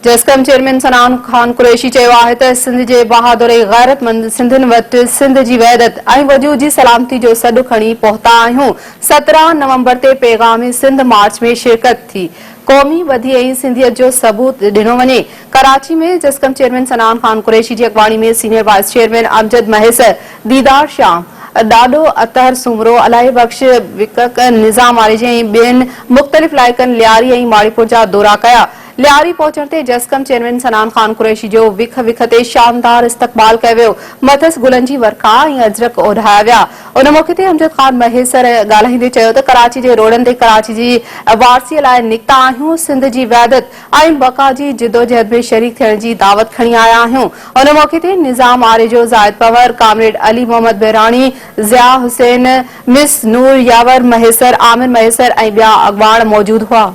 जस्कम chairman सनान खान कुरैशी चयो आहे त सिंध जे बहादुर ऐं गैरतमंद सिंधियुनि वटि सिंध जी वहदत ऐं वजूद जी सलामती जो सॾु खणी पहुता आहियूं। 17 नवंबर ते पैगाम सिंध मार्च में शिरकत थी। क़ौमी ॿधी ऐं सिंधियत जो सबूत ॾिनो वञे। कराची में जस्कम चेयरमैन सनान खान कुरैशी जी अॻवानी में senior wise chairman Amjad Mahesar, दीदार शाम, ॾाढो अतहर सुमरो, अलाही बख़्श विकक, निज़ाम आरिजी ऐं ॿियनि मुख़्तलिफ़ इलाइक़नि लियारी ऐं माड़ीपुर जा दौरा कया। लियारी पहुचण ते जस्कम चेयरमैन सनान खान कुरैशी जो विख विख ते शानदार इस्तक़बाल कयो वियो। मथस गुलनि जी वर्खा ऐं अजरक ओढ़ाया विया। उन मौक़े ते अमजद खान महेसर ॻाल्हाईंदे चयो त कराची जे रोडनि ते कराची जी वारसीअ लाइ निकिता आहियूं। सिंध जी वहदत ऐं बका जी जिदोजहद में शरीक थियण जी दावत खणी आया आहियूं। उन मौक़े ते निज़ाम आरिजो, ज़ाहिद पवर, कामरेड अली मोहम्मद बहरानी, ज़िया हुसैन, मिस नूर यावर महेसर, आमिर महेसर ऐं ॿिया अॻवान मौजूद हुआ।